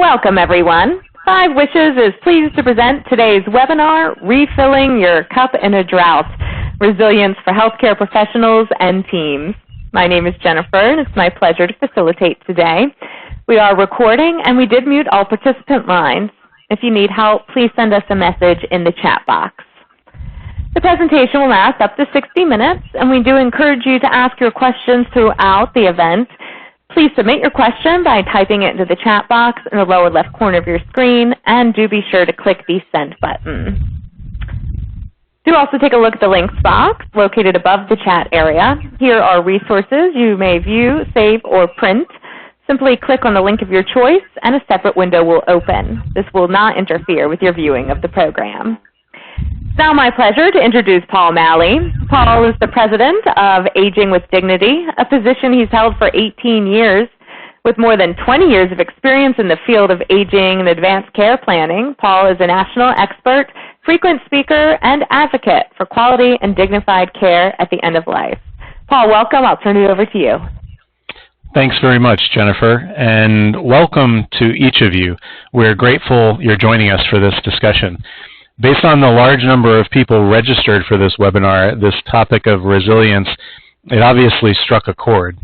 Welcome, everyone. Five Wishes is pleased to present today's webinar, Refilling Your Cup in a Drought, Resilience for Healthcare Professionals and Teams. My name is Jennifer, and it's my pleasure to facilitate today. We are recording, and we did mute all participant lines. If you need help, please send us a message in the chat box. The presentation will last up to 60 minutes, and we do encourage you to ask your questions throughout the event. Please submit your question by typing it into the chat box in the lower left corner of your screen, and do be sure to click the send button. Do also take a look at the links box located above the chat area. Here are resources you may view, save, or print. Simply click on the link of your choice, and a separate window will open. This will not interfere with your viewing of the program. It's now my pleasure to introduce Paul Malley. Paul is the president of Aging with Dignity, a position he's held for 18 years. With more than 20 years of experience in the field of aging and advanced care planning, Paul is a national expert, frequent speaker, and advocate for quality and dignified care at the end of life. Paul, welcome. I'll turn it over to you. Thanks very much, Jennifer, and welcome to each of you. We're grateful you're joining us for this discussion. Based on the large number of people registered for this webinar, this topic of resilience, it obviously struck a chord.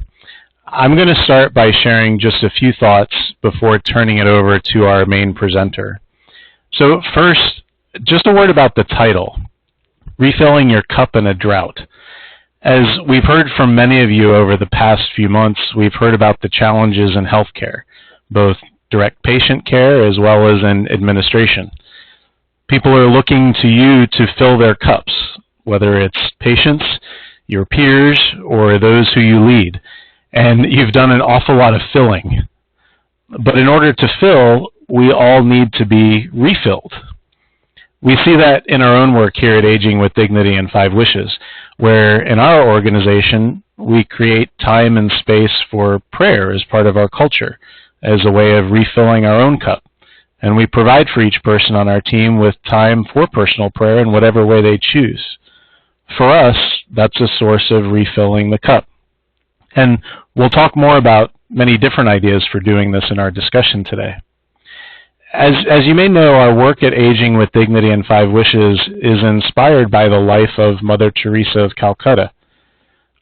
I'm going to start by sharing just a few thoughts before turning it over to our main presenter. So first, just a word about the title, Refilling Your Cup in a Drought. As we've heard from many of you over the past few months, we've heard about the challenges in healthcare, both direct patient care as well as in administration. People are looking to you to fill their cups, whether it's patients, your peers, or those who you lead. And you've done an awful lot of filling. But in order to fill, we all need to be refilled. We see that in our own work here at Aging with Dignity and Five Wishes, where in our organization, we create time and space for prayer as part of our culture, as a way of refilling our own cup. And we provide for each person on our team with time for personal prayer in whatever way they choose. For us, that's a source of refilling the cup. And we'll talk more about many different ideas for doing this in our discussion today. As you may know, our work at Aging with Dignity and Five Wishes is inspired by the life of Mother Teresa of Calcutta.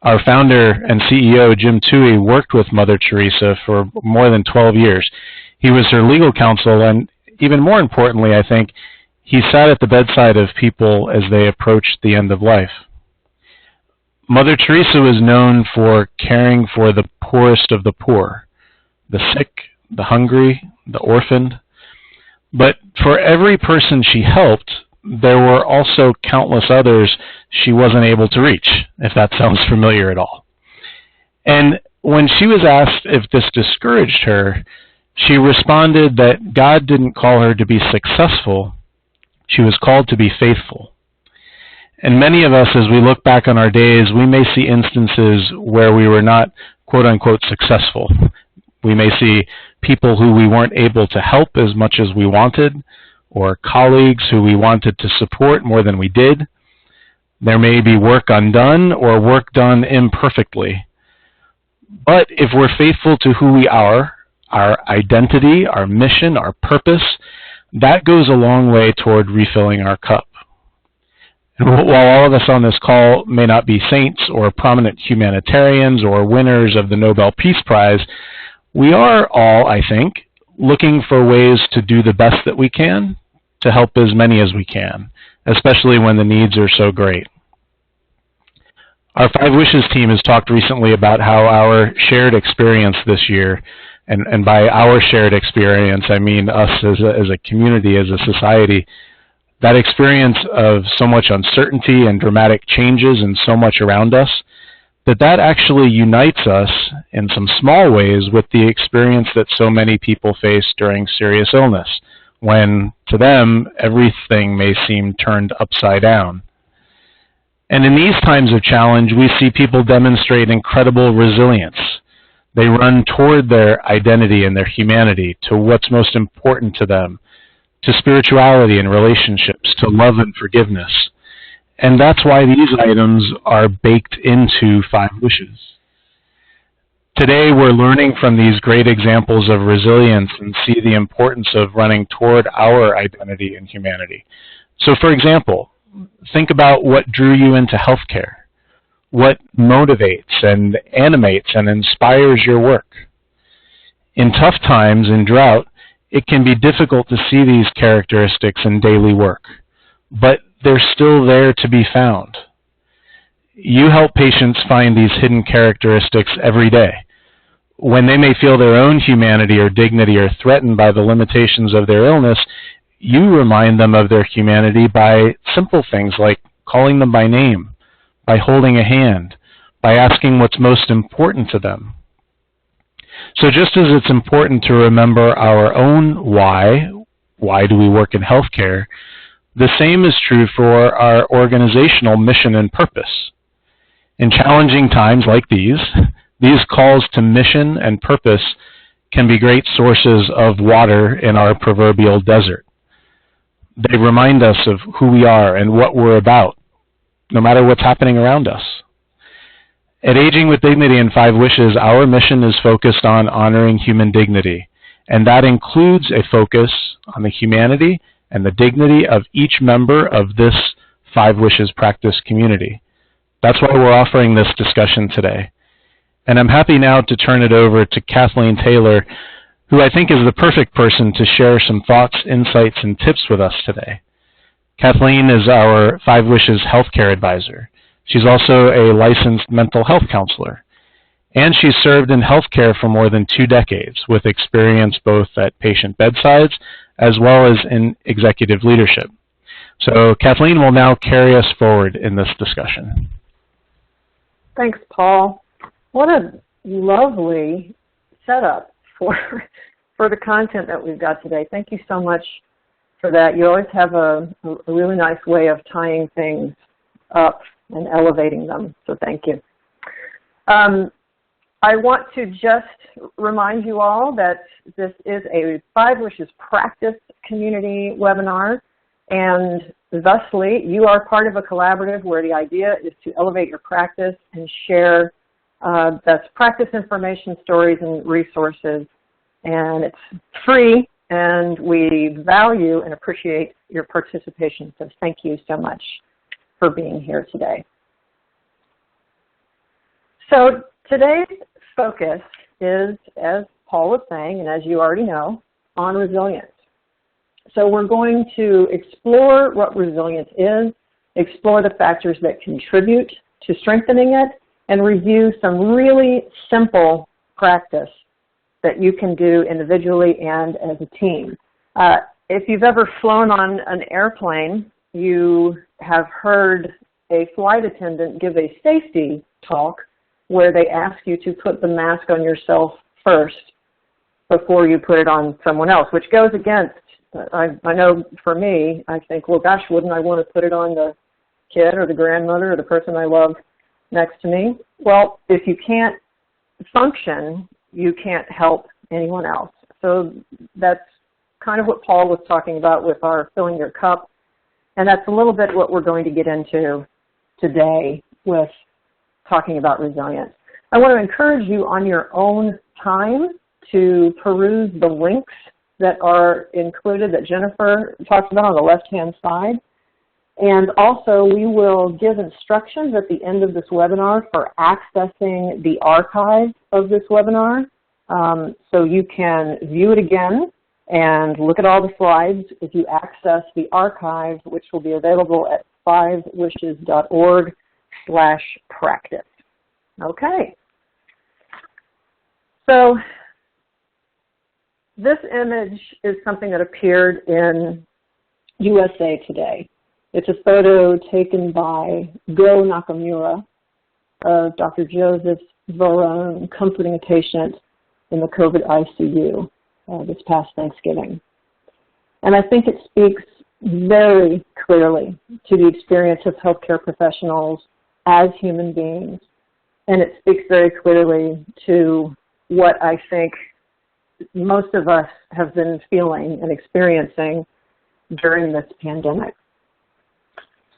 Our founder and CEO, Jim Toohey, worked with Mother Teresa for more than 12 years. He was her legal counsel, and even more importantly, I think, he sat at the bedside of people as they approached the end of life. Mother Teresa was known for caring for the poorest of the poor, the sick, the hungry, the orphaned. But for every person she helped, there were also countless others she wasn't able to reach, if that sounds familiar at all. And when she was asked if this discouraged her, she responded that God didn't call her to be successful, she was called to be faithful. And many of us, as we look back on our days, we may see instances where we were not, quote-unquote, successful. We may see people who we weren't able to help as much as we wanted, or colleagues who we wanted to support more than we did. There may be work undone or work done imperfectly. But if we're faithful to who we are, our identity, our mission, our purpose, that goes a long way toward refilling our cup. And while all of us on this call may not be saints or prominent humanitarians or winners of the Nobel Peace Prize, we are all, I think, looking for ways to do the best that we can to help as many as we can, especially when the needs are so great. Our Five Wishes team has talked recently about how our shared experience this year, and by our shared experience, I mean us as a community, as a society, that experience of so much uncertainty and dramatic changes and so much around us, that actually unites us in some small ways with the experience that so many people face during serious illness, when to them everything may seem turned upside down. And in these times of challenge, we see people demonstrate incredible resilience. They run toward their identity and their humanity, to what's most important to them, to spirituality and relationships, to love and forgiveness. And that's why these items are baked into Five Wishes. Today, we're learning from these great examples of resilience and see the importance of running toward our identity and humanity. So, for example, think about what drew you into healthcare, what motivates and animates and inspires your work. In tough times, in drought, it can be difficult to see these characteristics in daily work, but they're still there to be found. You help patients find these hidden characteristics every day. When they may feel their own humanity or dignity are threatened by the limitations of their illness, you remind them of their humanity by simple things like calling them by name, by holding a hand, by asking what's most important to them. So just as it's important to remember our own why do we work in healthcare, the same is true for our organizational mission and purpose. In challenging times like these calls to mission and purpose can be great sources of water in our proverbial desert. They remind us of who we are and what we're about, no matter what's happening around us. At Aging with Dignity and 5 Wishes, our mission is focused on honoring human dignity, and that includes a focus on the humanity and the dignity of each member of this 5 Wishes practice community. That's why we're offering this discussion today. And I'm happy now to turn it over to Kathleen Taylor, who I think is the perfect person to share some thoughts, insights, and tips with us today. Kathleen is our 5 Wishes healthcare advisor. She's also a licensed mental health counselor. And she's served in healthcare for more than 2 decades, with experience both at patient bedsides as well as in executive leadership. So Kathleen will now carry us forward in this discussion. Thanks, Paul. What a lovely setup for the content that we've got today. Thank you so much for that. You always have a really nice way of tying things up and elevating them, so thank you. I want to just remind you all that this is a 5 Wishes practice community webinar, and thusly you are part of a collaborative where the idea is to elevate your practice and share best practice information, stories, and resources. And it's free, and we value and appreciate your participation. So thank you so much for being here today. So today's focus is, as Paul was saying, and as you already know, on resilience. So we're going to explore what resilience is, explore the factors that contribute to strengthening it, and review some really simple practice that you can do individually and as a team. If you've ever flown on an airplane, you have heard a flight attendant give a safety talk where they ask you to put the mask on yourself first before you put it on someone else, which goes against, I know for me, I think, well, gosh, wouldn't I want to put it on the kid or the grandmother or the person I love next to me? Well, if you can't function, you can't help anyone else. So that's kind of what Paul was talking about with our filling your cup, and that's a little bit what we're going to get into today with talking about resilience. I want to encourage you on your own time to peruse the links that are included that Jennifer talks about on the left-hand side. And also, we will give instructions at the end of this webinar for accessing the archive of this webinar. So you can view it again and look at all the slides if you access the archive, which will be available at 5wishes.org/practice. Okay. So this image is something that appeared in USA Today. It's a photo taken by Go Nakamura of Dr. Joseph Varone comforting a patient in the COVID ICU this past Thanksgiving. And I think it speaks very clearly to the experience of healthcare professionals as human beings. And it speaks very clearly to what I think most of us have been feeling and experiencing during this pandemic.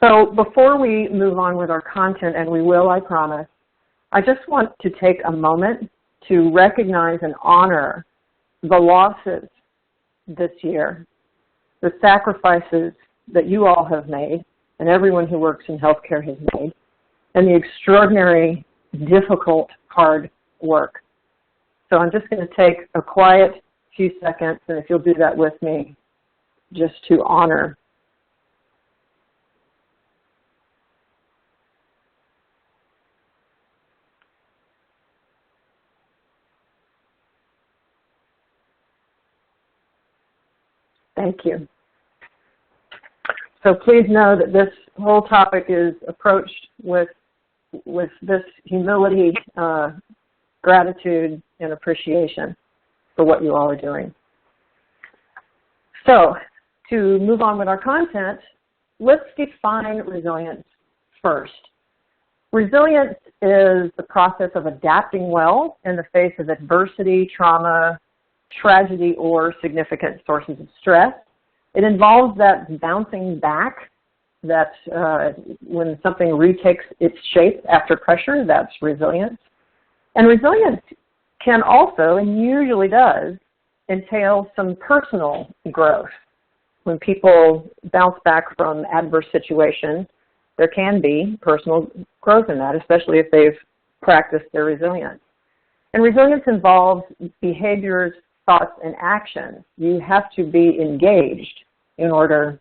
So before we move on with our content, and we will, I promise, I just want to take a moment to recognize and honor the losses this year, the sacrifices that you all have made and everyone who works in healthcare has made, and the extraordinary, difficult, hard work. So I'm just going to take a quiet few seconds, and if you'll do that with me, just to honor. Thank you. So please know that this whole topic is approached with this humility, gratitude, and appreciation for what you all are doing. So to move on with our content, let's define resilience first. Resilience is the process of adapting well in the face of adversity, trauma, tragedy, or significant sources of stress. It involves that bouncing back, that when something retakes its shape after pressure, that's resilience. And resilience can also, and usually does, entail some personal growth. When people bounce back from adverse situations, there can be personal growth in that, especially if they've practiced their resilience. And resilience involves behaviors, thoughts, and actions. You have to be engaged in order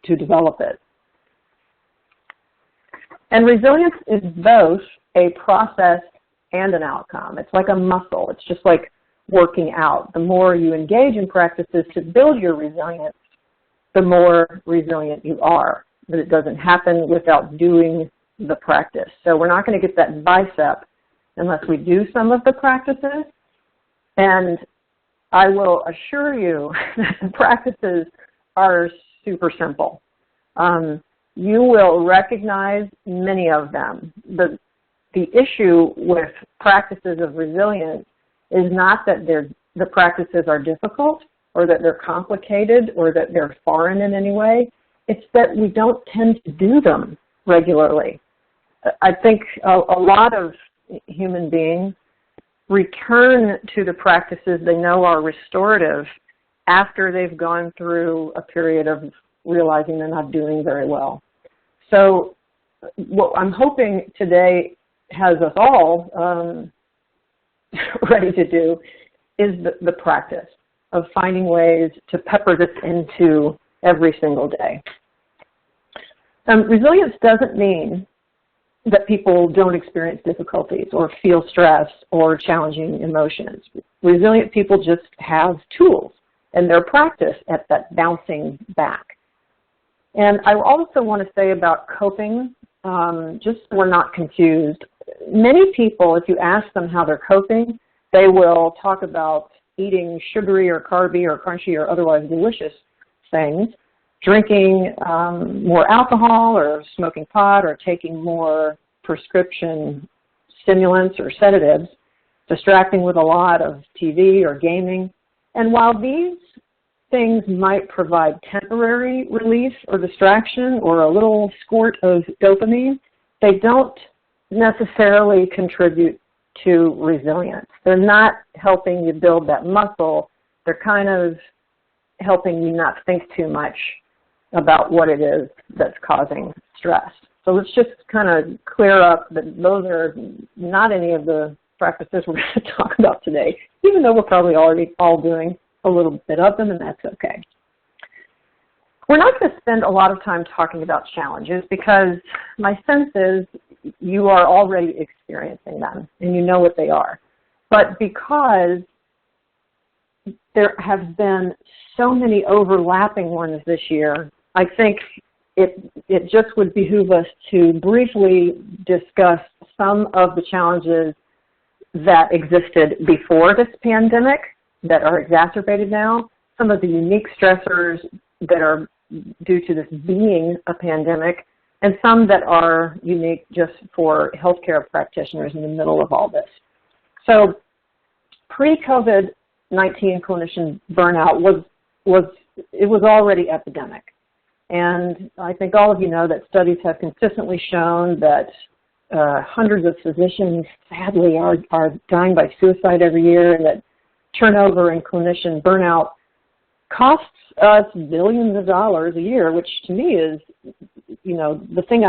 to develop it. And resilience is both a process and an outcome. It's like a muscle. It's just like working out. The more you engage in practices to build your resilience, the more resilient you are. But it doesn't happen without doing the practice. So we're not going to get that bicep unless we do some of the practices. And I will assure you that the practices are super simple. You will recognize many of them. The issue with practices of resilience is not that the practices are difficult or that they're complicated or that they're foreign in any way. It's that we don't tend to do them regularly. I think a lot of human beings return to the practices they know are restorative after they've gone through a period of realizing they're not doing very well. So what I'm hoping today has us all ready to do is the practice of finding ways to pepper this into every single day. Resilience doesn't mean that people don't experience difficulties or feel stress or challenging emotions. Resilient people just have tools and their practice at that bouncing back. And I also want to say about coping, just so we're not confused. Many people, if you ask them how they're coping, they will talk about eating sugary or carby or crunchy or otherwise delicious things, drinking more alcohol or smoking pot or taking more prescription stimulants or sedatives, distracting with a lot of TV or gaming. And while these things might provide temporary relief or distraction or a little squirt of dopamine, they don't necessarily contribute to resilience. They're not helping you build that muscle. They're kind of helping you not think too much about what it is that's causing stress. So let's just kind of clear up that those are not any of the practices we're going to talk about today, even though we're probably already all doing a little bit of them, and that's okay. We're not going to spend a lot of time talking about challenges because my sense is you are already experiencing them and you know what they are. But because there have been so many overlapping ones this year, I think it just would behoove us to briefly discuss some of the challenges that existed before this pandemic that are exacerbated now, some of the unique stressors that are due to this being a pandemic, and some that are unique just for healthcare practitioners in the middle of all this. So pre-COVID-19 clinician burnout was already epidemic. And I think all of you know that studies have consistently shown that hundreds of physicians, sadly, are dying by suicide every year, and that turnover and clinician burnout costs us billions of dollars a year, which to me is, the thing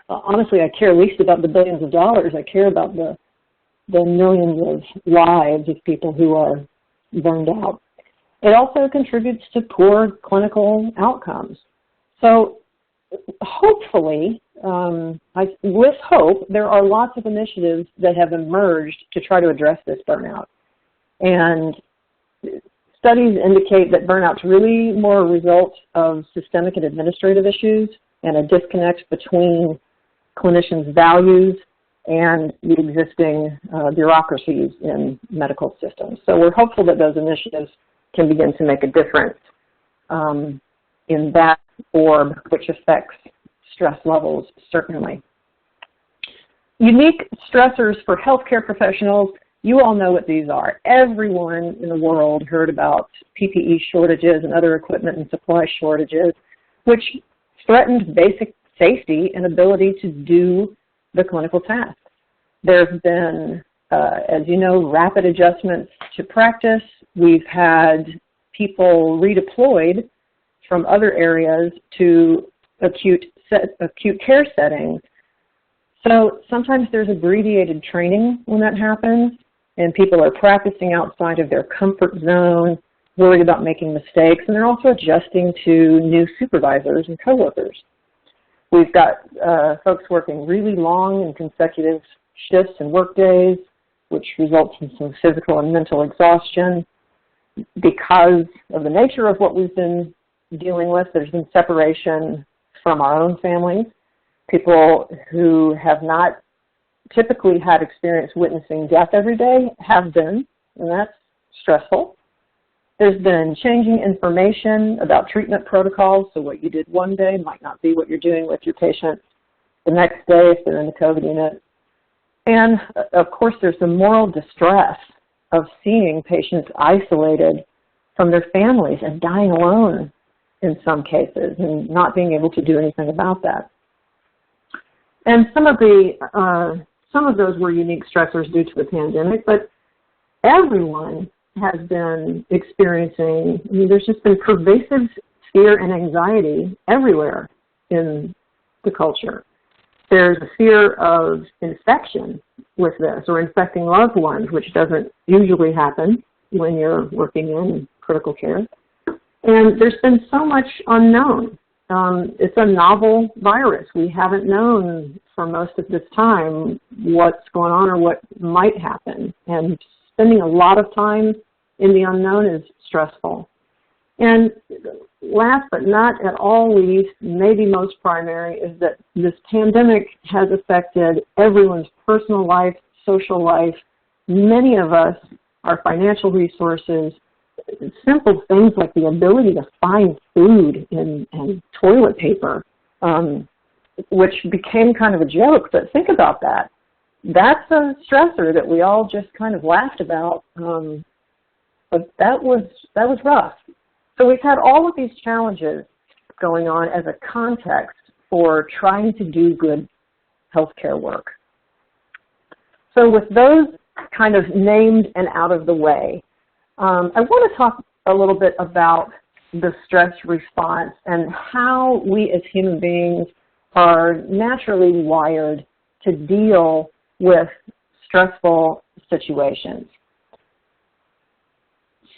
honestly, I care least about the billions of dollars. I care about the millions of lives of people who are burned out. It also contributes to poor clinical outcomes. So hopefully, with hope, there are lots of initiatives that have emerged to try to address this burnout. And studies indicate that burnout's really more a result of systemic and administrative issues and a disconnect between clinicians' values and the existing bureaucracies in medical systems. So we're hopeful that those initiatives can begin to make a difference in that orb, which affects stress levels, certainly. Unique stressors for healthcare professionals, you all know what these are. Everyone in the world heard about PPE shortages and other equipment and supply shortages, which threatened basic safety and ability to do the clinical tasks. There's been, as you know, rapid adjustments to practice. We've had people redeployed from other areas to acute care settings. So sometimes there's abbreviated training when that happens, and people are practicing outside of their comfort zone, worried about making mistakes, and they're also adjusting to new supervisors and coworkers. We've got folks working really long and consecutive shifts and work days, which results in some physical and mental exhaustion. Because of the nature of what we've been dealing with, there's been separation from our own families. People who have not typically had experience witnessing death every day have been, and that's stressful. There's been changing information about treatment protocols, so what you did one day might not be what you're doing with your patient the next day if they're in the COVID unit. And, of course, there's the moral distress of seeing patients isolated from their families and dying alone in some cases and not being able to do anything about that. And some of those were unique stressors due to the pandemic, but everyone has been experiencing, there's just been pervasive fear and anxiety everywhere in the culture. There's a fear of infection with this or infecting loved ones, which doesn't usually happen when you're working in critical care. And there's been so much unknown. It's a novel virus. We haven't known for most of this time what's going on or what might happen. And spending a lot of time in the unknown is stressful. And last but not at all least, maybe most primary, is that this pandemic has affected everyone's personal life, social life. Many of us, our financial resources, simple things like the ability to find food and toilet paper, which became kind of a joke, but think about that. That's a stressor that we all just kind of laughed about, but that was rough. So we've had all of these challenges going on as a context for trying to do good healthcare work. So with those kind of named and out of the way, I want to talk a little bit about the stress response and how we as human beings are naturally wired to deal with stressful situations.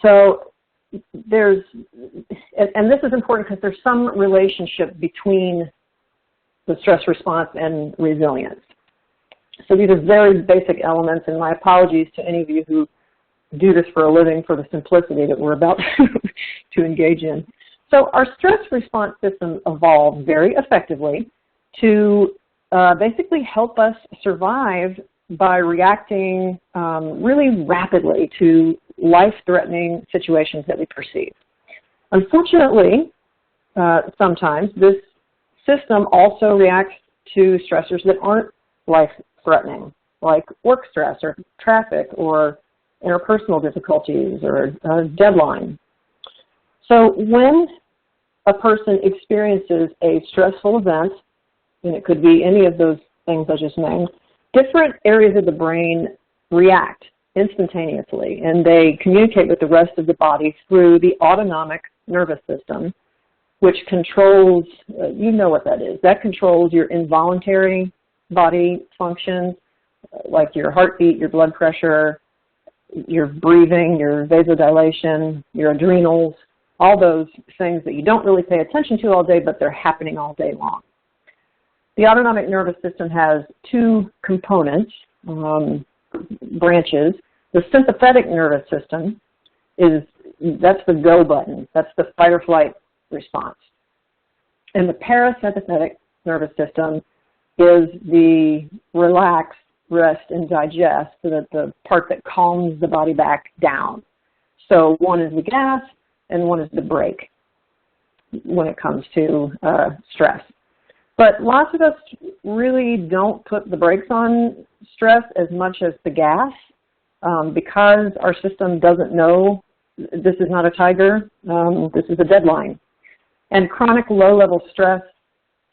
So there's, and this is important because there's some relationship between the stress response and resilience. So these are very basic elements, and my apologies to any of you who do this for a living for the simplicity that we're about to engage in. So our stress response system evolved very effectively to basically help us survive by reacting really rapidly to life-threatening situations that we perceive. Unfortunately, sometimes this system also reacts to stressors that aren't life-threatening, like work stress or traffic or interpersonal difficulties or a deadline. So when a person experiences a stressful event, and it could be any of those things I just named, different areas of the brain react instantaneously, and they communicate with the rest of the body through the autonomic nervous system, which controls, you know what that is. That controls your involuntary body functions, like your heartbeat, your blood pressure, your breathing, your vasodilation, your adrenals, all those things that you don't really pay attention to all day, but they're happening all day long. The autonomic nervous system has two components, branches. The sympathetic nervous system that's the go button. That's the fight or flight response. And the parasympathetic nervous system is the relax, rest, and digest, so that the part that calms the body back down. So one is the gas and one is the brake when it comes to stress. But lots of us really don't put the brakes on stress as much as the gas, because our system doesn't know this is not a tiger, this is a deadline. And chronic low-level stress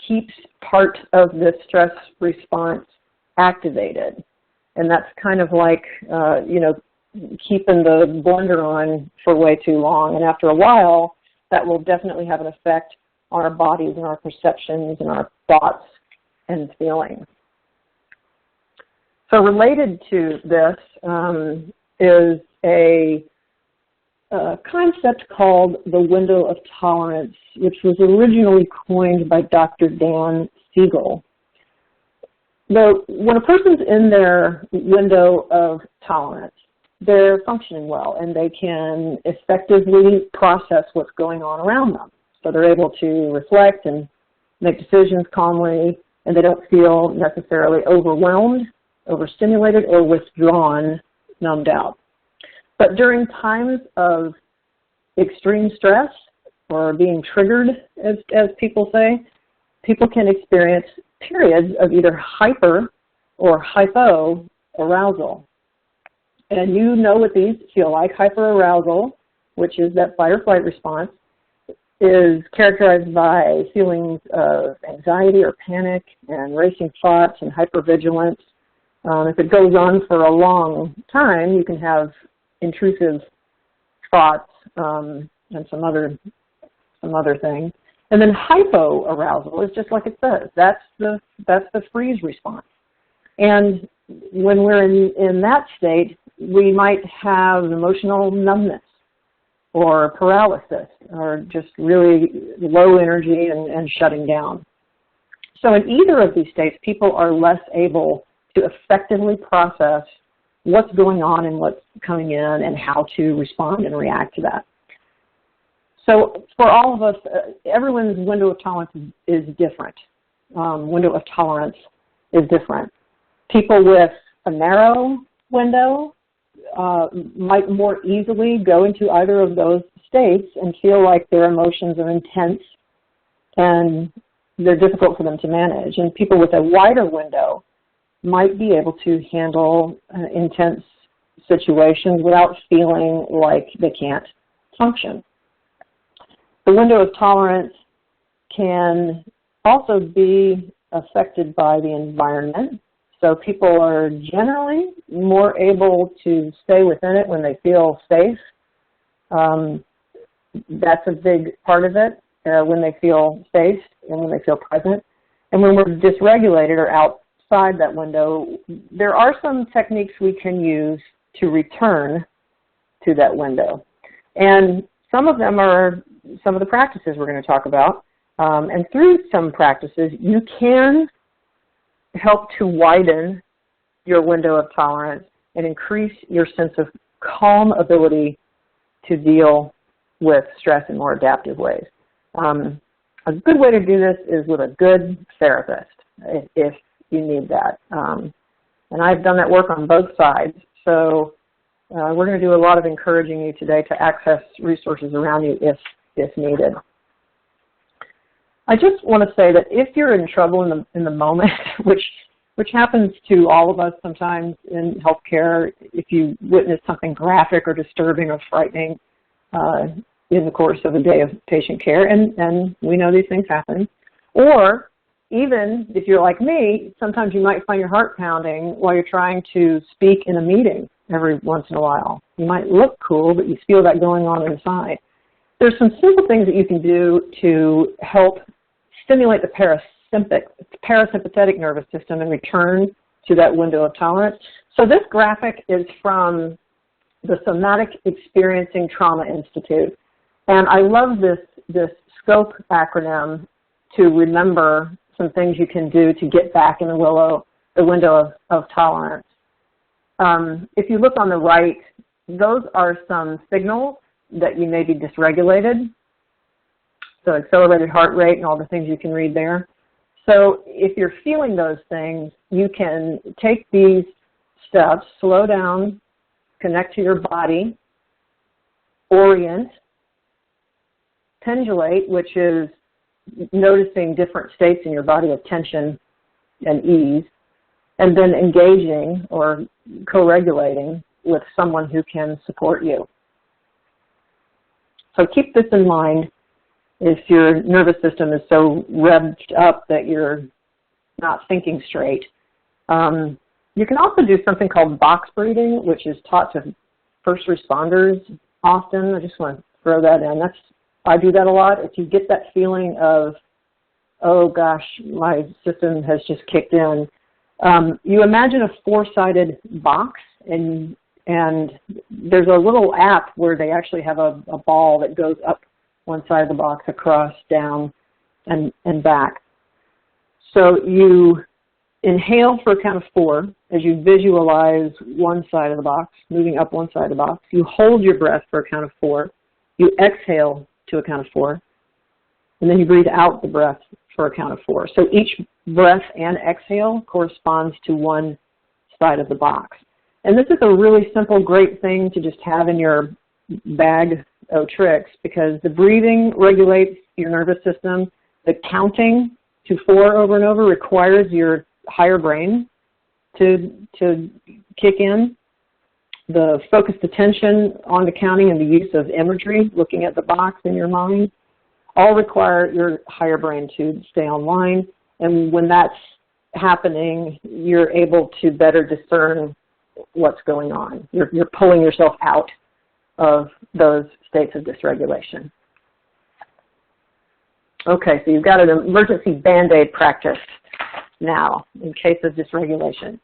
keeps part of this stress response activated. And that's kind of like, keeping the blender on for way too long. And after a while, that will definitely have an effect on our bodies and our perceptions and our thoughts and feelings. So related to this is a concept called the window of tolerance, which was originally coined by Dr. Dan Siegel. When a person's in their window of tolerance, they're functioning well and they can effectively process what's going on around them. So they're able to reflect and make decisions calmly, and they don't feel necessarily overwhelmed, overstimulated, or withdrawn, numbed out. But during times of extreme stress or being triggered, as people say, people can experience periods of either hyper or hypo arousal. And you know what these feel like. Hyperarousal, which is that fight or flight response, is characterized by feelings of anxiety or panic and racing thoughts and hypervigilance. If it goes on for a long time, you can have intrusive thoughts and some other things. And then hypoarousal is just like it says. That's the freeze response. And when we're in that state, we might have emotional numbness or paralysis or just really low energy and shutting down. So in either of these states, people are less able to effectively process what's going on and what's coming in and how to respond and react to that. So for all of us, everyone's window of tolerance is different. Window of tolerance is different. People with a narrow window might more easily go into either of those states and feel like their emotions are intense and they're difficult for them to manage. And people with a wider window might be able to handle intense situations without feeling like they can't function. The window of tolerance can also be affected by the environment. So people are generally more able to stay within it when they feel safe. That's a big part of it, when they feel safe and when they feel present. And when we're dysregulated or outside that window, there are some techniques we can use to return to that window. And some of them are some of the practices we're going to talk about. And through some practices, you can help to widen your window of tolerance and increase your sense of calm ability to deal with stress in more adaptive ways. A good way to do this is with a good therapist, if you need that. And I've done that work on both sides. So we're going to do a lot of encouraging you today to access resources around you if needed. I just want to say that if you're in trouble in the moment, which happens to all of us sometimes in healthcare, if you witness something graphic or disturbing or frightening in the course of a day of patient care, and we know these things happen, or even if you're like me, sometimes you might find your heart pounding while you're trying to speak in a meeting every once in a while. You might look cool, but you feel that going on inside. There's some simple things that you can do to help stimulate the parasympathetic nervous system and return to that window of tolerance. So this graphic is from the Somatic Experiencing Trauma Institute. And I love this SCOPE acronym to remember some things you can do to get back in the window of tolerance. If you look on the right, those are some signals that you may be dysregulated. So accelerated heart rate and all the things you can read there. So if you're feeling those things, you can take these steps, slow down, connect to your body, orient, pendulate, which is noticing different states in your body of tension and ease, and then engaging or co-regulating with someone who can support you. So keep this in mind if your nervous system is so revved up that you're not thinking straight. You can also do something called box breathing, which is taught to first responders often. I just want to throw that in. I do that a lot. If you get that feeling of, oh gosh, my system has just kicked in, you imagine a four-sided box, and there's a little app where they actually have a ball that goes up one side of the box, across, down, and back. So you inhale for a count of 4 as you visualize one side of the box, moving up one side of the box. You hold your breath for a count of 4. You exhale to a count of 4. And then you breathe out the breath for a count of 4. So each breath and exhale corresponds to one side of the box. And this is a really simple, great thing to just have in your bag of tricks, because the breathing regulates your nervous system. The counting to 4 over and over requires your higher brain to kick in. The focused attention on the counting and the use of imagery, looking at the box in your mind, all require your higher brain to stay online. And when that's happening, you're able to better discern what's going on. You're pulling yourself out of those states of dysregulation. Okay, so you've got an emergency Band-Aid practice now in case of dysregulation.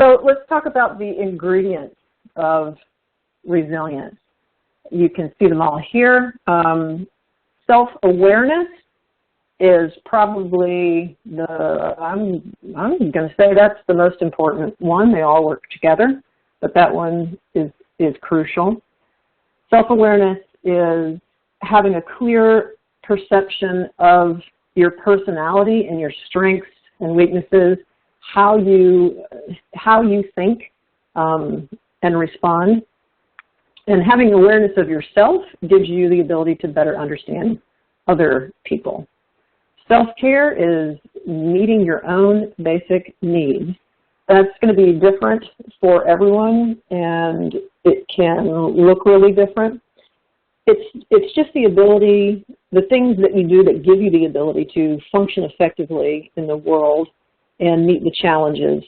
So let's talk about the ingredients of resilience. You can see them all here. Self-awareness is probably I'm going to say that's the most important one. They all work together, but that one is crucial. Self-awareness is having a clear perception of your personality and your strengths and weaknesses, how you think and respond. And having awareness of yourself gives you the ability to better understand other people. Self-care is meeting your own basic needs. That's going to be different for everyone, and it can look really different. It's just the ability, the things that you do that give you the ability to function effectively in the world and meet the challenges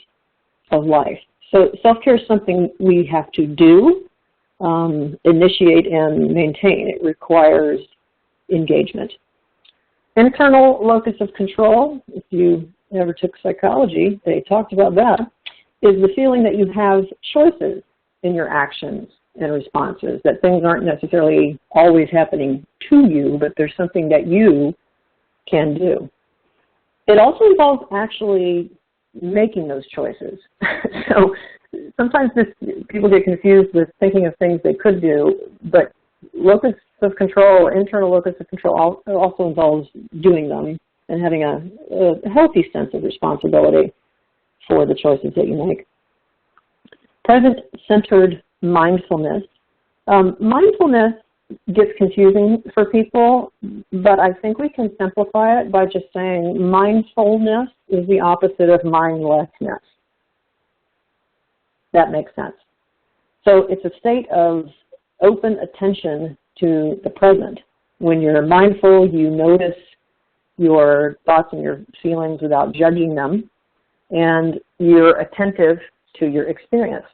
of life. So self-care is something we have to do, initiate, and maintain. It requires engagement. Internal locus of control, if you ever took psychology, they talked about that, is the feeling that you have choices in your actions and responses, that things aren't necessarily always happening to you, but there's something that you can do. It also involves actually making those choices. So sometimes people get confused with thinking of things they could do, but locus of control, internal locus of control also involves doing them and having a healthy sense of responsibility for the choices that you make. Present-centered mindfulness. Mindfulness gets confusing for people, but I think we can simplify it by just saying mindfulness is the opposite of mindlessness. That makes sense. So it's a state of open attention to the present. When you're mindful, you notice your thoughts and your feelings without judging them, and you're attentive to your experience.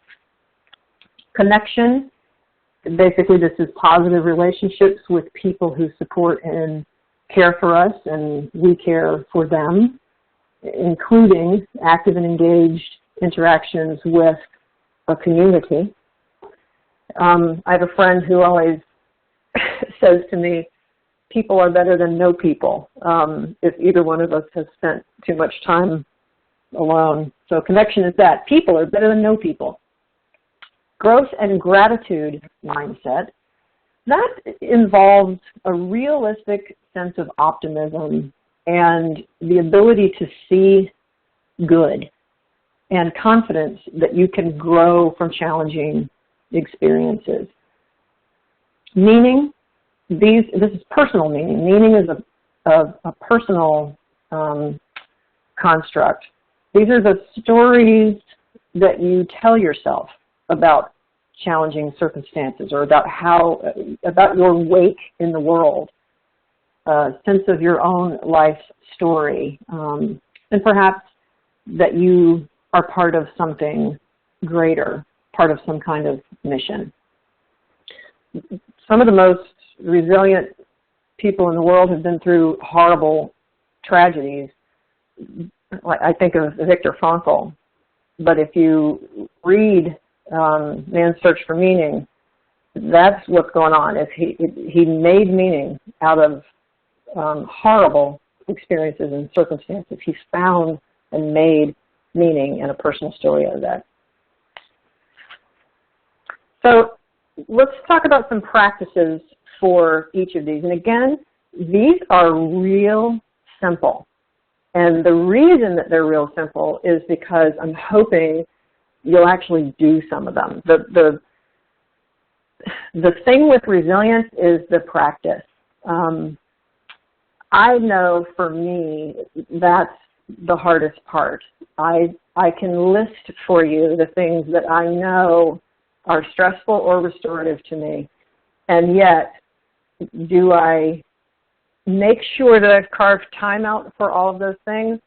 Connection, basically this is positive relationships with people who support and care for us, and we care for them, including active and engaged interactions with a community. I have a friend who always says to me, people are better than no people, if either one of us has spent too much time alone. So connection is that. People are better than no people. Growth and gratitude mindset, that involves a realistic sense of optimism and the ability to see good and confidence that you can grow from challenging experiences. Meaning, this is personal meaning. Meaning is a personal construct. These are the stories that you tell yourself about challenging circumstances, or about your wake in the world, sense of your own life story, and perhaps that you are part of something greater, part of some kind of mission. Some of the most resilient people in the world have been through horrible tragedies. Like, I think of Viktor Frankl, but if you read Man's Search for Meaning, that's what's going on. Is he made meaning out of horrible experiences and circumstances. He found and made meaning and a personal story out of that. So let's talk about some practices for each of these. And again, these are real simple. And the reason that they're real simple is because I'm hoping you'll actually do some of them. The thing with resilience is the practice. I know for me, that's the hardest part. I can list for you the things that I know are stressful or restorative to me, and yet do I make sure that I've carved time out for all of those things?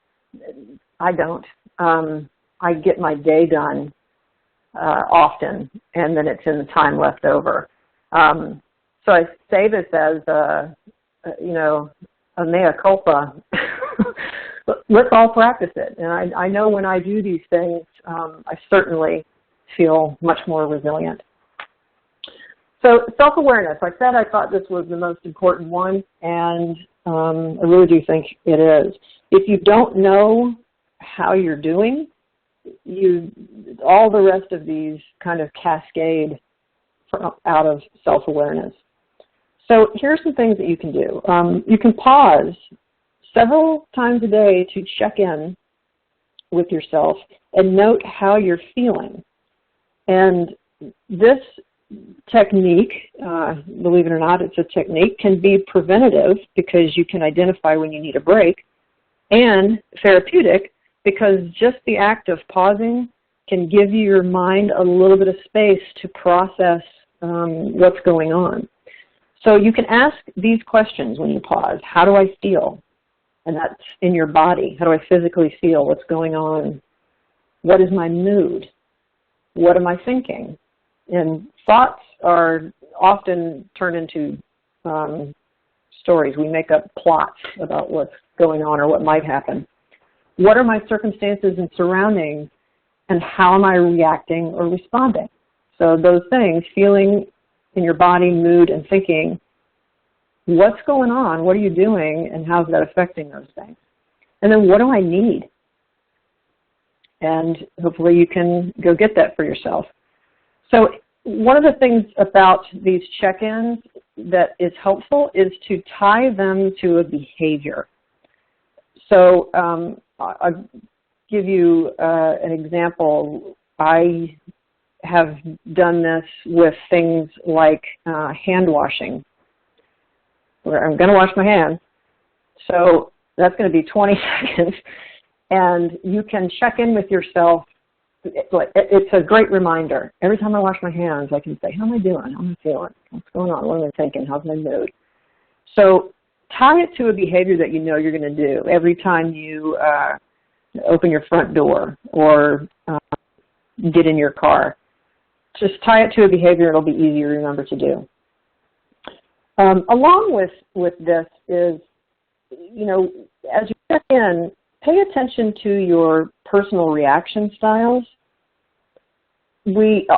I don't. I get my day done often, and then it's in the time left over. So I say this as a mea culpa. Let's all practice it. And I know when I do these things, I certainly feel much more resilient. So self-awareness, I said I thought this was the most important one, and I really do think it is. If you don't know how you're doing, all the rest of these kind of cascade out of self-awareness. So here's some things that you can do. You can pause several times a day to check in with yourself and note how you're feeling. And this technique, believe it or not, it's a technique, can be preventative because you can identify when you need a break, and therapeutic because just the act of pausing can give your mind a little bit of space to process what's going on. So you can ask these questions when you pause. How do I feel? And that's in your body. How do I physically feel? What's going on? What is my mood? What am I thinking? And thoughts are often turned into stories. We make up plots about what's going on or what might happen. What are my circumstances and surroundings, and how am I reacting or responding? So those things, feeling in your body, mood, and thinking, what's going on? What are you doing? And how's that affecting those things? And then what do I need? And hopefully you can go get that for yourself. So one of the things about these check-ins that is helpful is to tie them to a behavior. So I'll give you an example. I have done this with things like hand washing, where I'm going to wash my hands. So that's going to be 20 seconds. And you can check in with yourself. It's a great reminder. Every time I wash my hands, I can say, how am I doing? How am I feeling? What's going on? What am I thinking? How's my mood? So tie it to a behavior that you know you're going to do every time you open your front door or get in your car. Just tie it to a behavior, it'll be easy to remember to do. Along with this is, as you check in, pay attention to your personal reaction styles.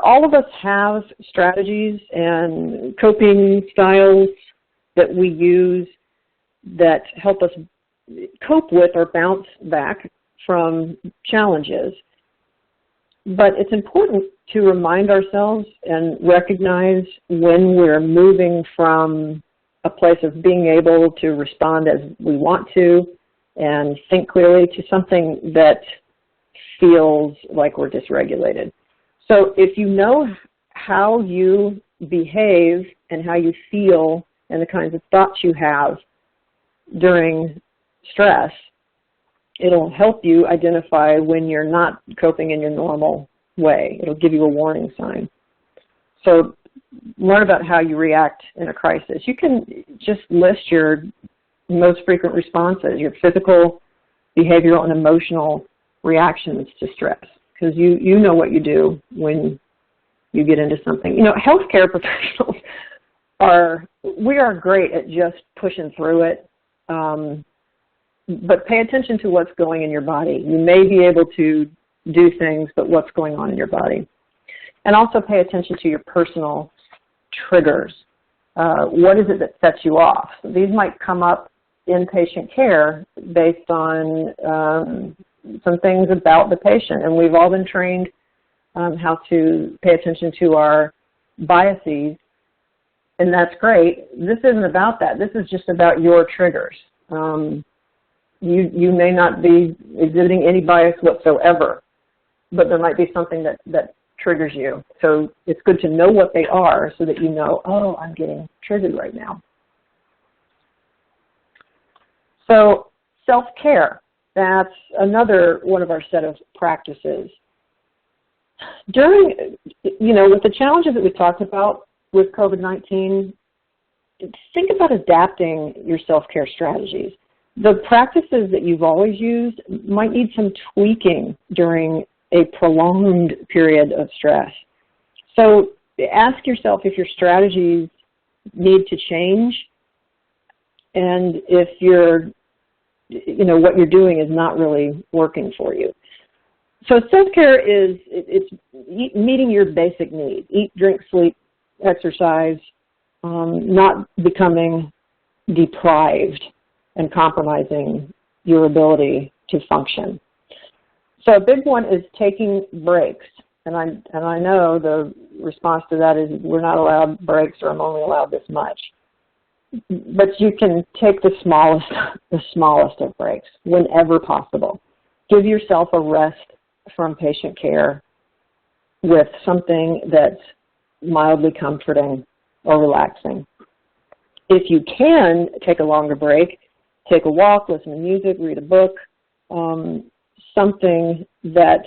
All of us have strategies and coping styles that we use that help us cope with or bounce back from challenges. But it's important to remind ourselves and recognize when we're moving from a place of being able to respond as we want to and think clearly to something that feels like we're dysregulated. So if you know how you behave and how you feel and the kinds of thoughts you have during stress, it'll help you identify when you're not coping in your normal way. It'll give you a warning sign. So learn about how you react in a crisis. You can just list your most frequent responses, your physical, behavioral, and emotional reactions to stress, because you know what you do when you get into something. Healthcare professionals we are great at just pushing through it, but pay attention to what's going in your body. You may be able to do things, but what's going on in your body. And also pay attention to your personal triggers. What is it that sets you off? These might come up in patient care based on some things about the patient, and we've all been trained how to pay attention to our biases, and that's great. This isn't about that. This is just about your triggers. You may not be exhibiting any bias whatsoever, but there might be something that triggers you. So it's good to know what they are so that you know, oh, I'm getting triggered right now. So self-care, that's another one of our set of practices. During, with the challenges that we talked about with COVID-19, think about adapting your self-care strategies. The practices that you've always used might need some tweaking during a prolonged period of stress. So ask yourself if your strategies need to change and if what you're doing is not really working for you. So self-care it's meeting your basic needs: eat, drink, sleep, exercise, not becoming deprived and compromising your ability to function. So a big one is taking breaks, and I know the response to that is we're not allowed breaks, or I'm only allowed this much. But you can take the smallest of breaks whenever possible. Give yourself a rest from patient care with something that's mildly comforting or relaxing. If you can take a longer break, take a walk, listen to music, read a book, something that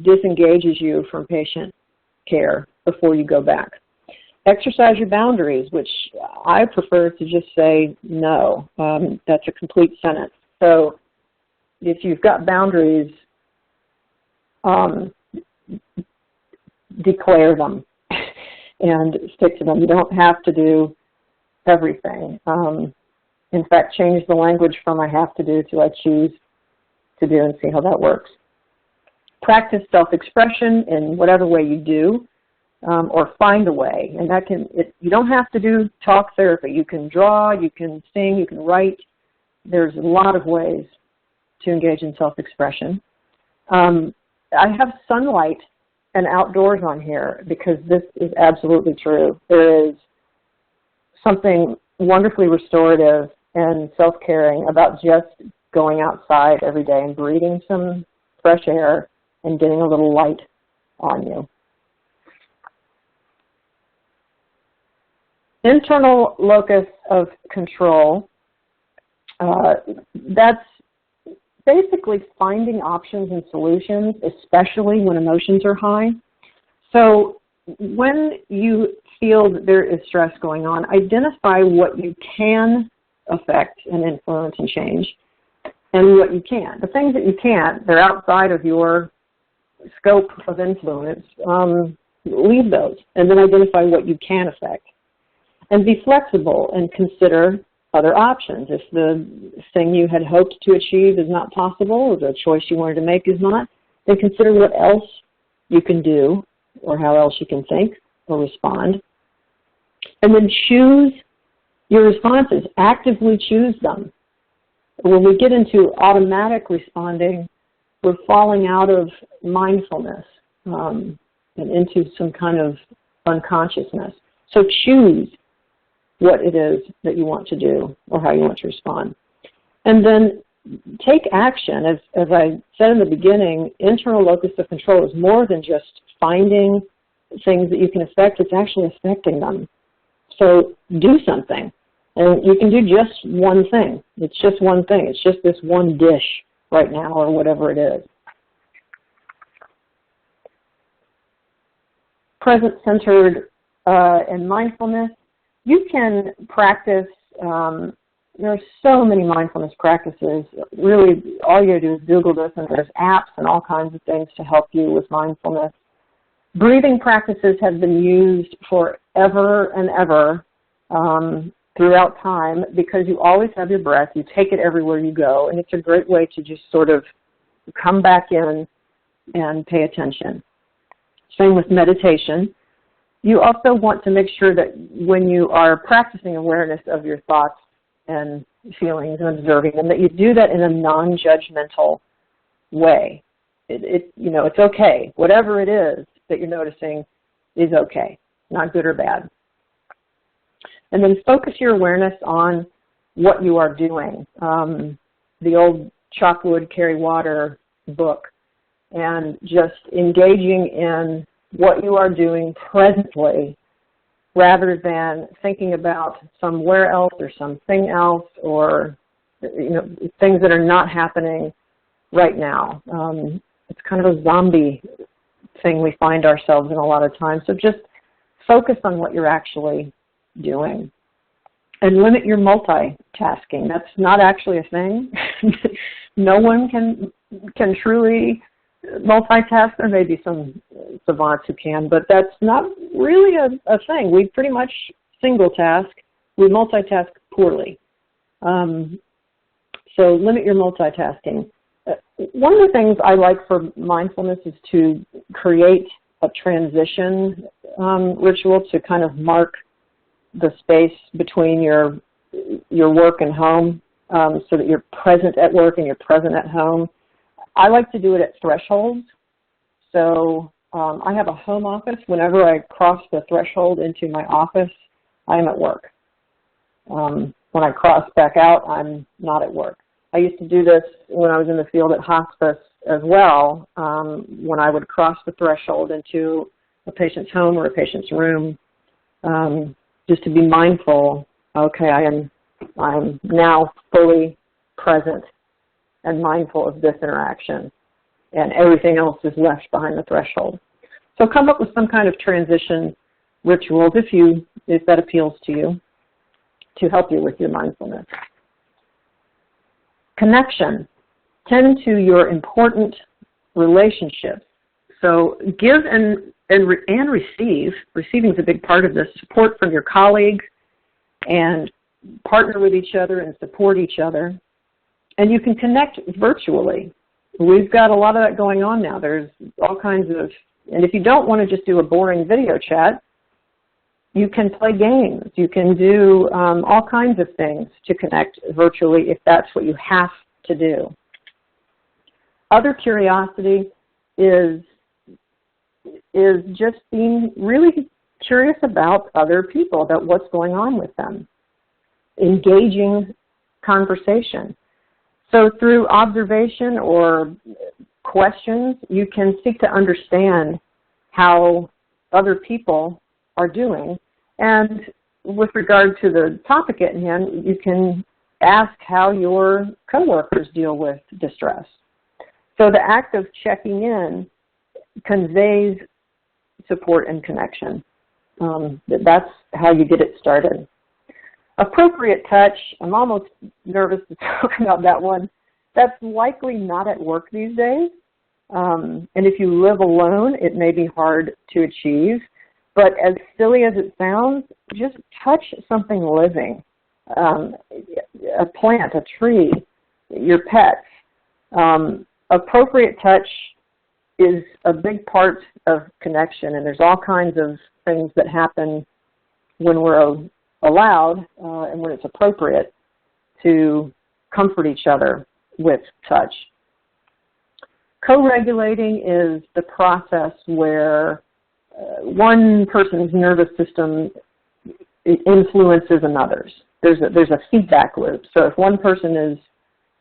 disengages you from patient care before you go back. Exercise your boundaries, which I prefer to just say no. That's a complete sentence. So if you've got boundaries, declare them and stick to them. You don't have to do everything. In fact, change the language from I have to do to I choose to do and see how that works. Practice self-expression in whatever way you do, or find a way. And that you don't have to do talk therapy. You can draw, you can sing, you can write. There's a lot of ways to engage in self-expression. I have sunlight and outdoors on here because this is absolutely true. There is something wonderfully restorative and self-caring about just going outside every day and breathing some fresh air and getting a little light on you. Internal locus of control, that's basically finding options and solutions, especially when emotions are high. So when you feel that there is stress going on, identify what you can affect and influence and change, and what you can. The things that you can't, they're outside of your scope of influence. Leave those, and then identify what you can affect. And be flexible and consider other options. If the thing you had hoped to achieve is not possible, or the choice you wanted to make is not, then consider what else you can do, or how else you can think or respond. And then choose your responses. Actively choose them. When we get into automatic responding, we're falling out of mindfulness and into some kind of unconsciousness. So choose what it is that you want to do or how you want to respond. And then take action. As I said in the beginning, internal locus of control is more than just finding things that you can affect. It's actually affecting them. So do something. And you can do just one thing. It's just one thing. It's just this one dish right now, or whatever it is. Present-centered and mindfulness. You can practice, there are so many mindfulness practices. Really, all you do is Google this, and there's apps and all kinds of things to help you with mindfulness. Breathing practices have been used forever and ever throughout time, because you always have your breath. You take it everywhere you go, and it's a great way to just sort of come back in and pay attention. Same with meditation. You also want to make sure that when you are practicing awareness of your thoughts and feelings and observing them, that you do that in a non-judgmental way. It's okay. Whatever it is that you're noticing is okay, not good or bad. And then focus your awareness on what you are doing. The old Chop Wood, Carry Water book, and just engaging in what you are doing presently rather than thinking about somewhere else or something else, or things that are not happening right now. It's kind of a zombie thing we find ourselves in a lot of times. So just focus on what you're actually doing. And limit your multitasking. That's not actually a thing. No one can truly multitask. There may be some savants who can, but that's not really a thing. We pretty much single task. We multitask poorly. So limit your multitasking. One of the things I like for mindfulness is to create a transition ritual to kind of mark the space between your work and home, so that you're present at work and you're present at home. I like to do it at thresholds. So I have a home office. Whenever I cross the threshold into my office, I'm at work. When I cross back out, I'm not at work. I used to do this when I was in the field at hospice as well. When I would cross the threshold into a patient's home or a patient's room, just to be mindful, okay, I'm now fully present and mindful of this interaction, and everything else is left behind the threshold. So come up with some kind of transition rituals if that appeals to you, to help you with your mindfulness. Connection. Tend to your important relationships. So give and receive. Receiving is a big part of this. Support from your colleagues, and partner with each other and support each other. And you can connect virtually. We've got a lot of that going on now. There's all kinds of, and if you don't want to just do a boring video chat, you can play games. You can do all kinds of things to connect virtually if that's what you have to do. Other curiosity is just being really curious about other people, about what's going on with them. Engaging conversation. So through observation or questions, you can seek to understand how other people are doing. And with regard to the topic at hand, you can ask how your coworkers deal with distress. So the act of checking in conveys support and connection. That's how you get it started. Appropriate touch, I'm almost nervous to talk about that one. That's likely not at work these days. And if you live alone, it may be hard to achieve. But as silly as it sounds, just touch something living, a plant, a tree, your pets. Appropriate touch is a big part of connection, and there's all kinds of things that happen when we're allowed and when it's appropriate to comfort each other with touch. Co-regulating is the process where one person's nervous system influences another's. There's a feedback loop. So if one person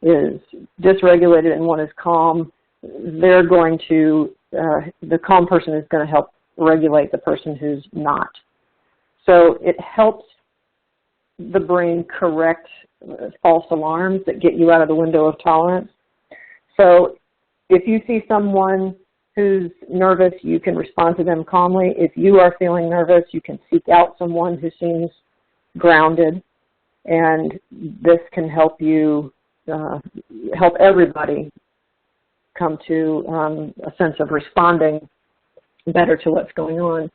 is dysregulated and one is calm, they're going to, the calm person is going to help regulate the person who's not. So it helps the brain correct false alarms that get you out of the window of tolerance. So if you see someone who's nervous, you can respond to them calmly. If you are feeling nervous, you can seek out someone who seems grounded, and this can help you, help everybody come to a sense of responding better to what's going on.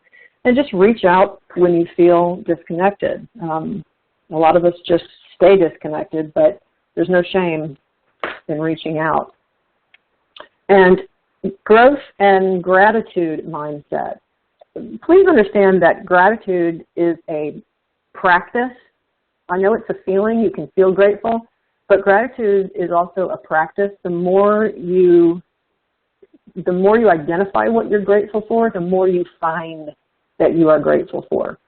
And just reach out when you feel disconnected. A lot of us just stay disconnected, but there's no shame in reaching out. And growth and gratitude mindset. Please understand that gratitude is a practice. I know it's a feeling, you can feel grateful, but gratitude is also a practice. The more you identify what you're grateful for, the more you find that you are grateful for.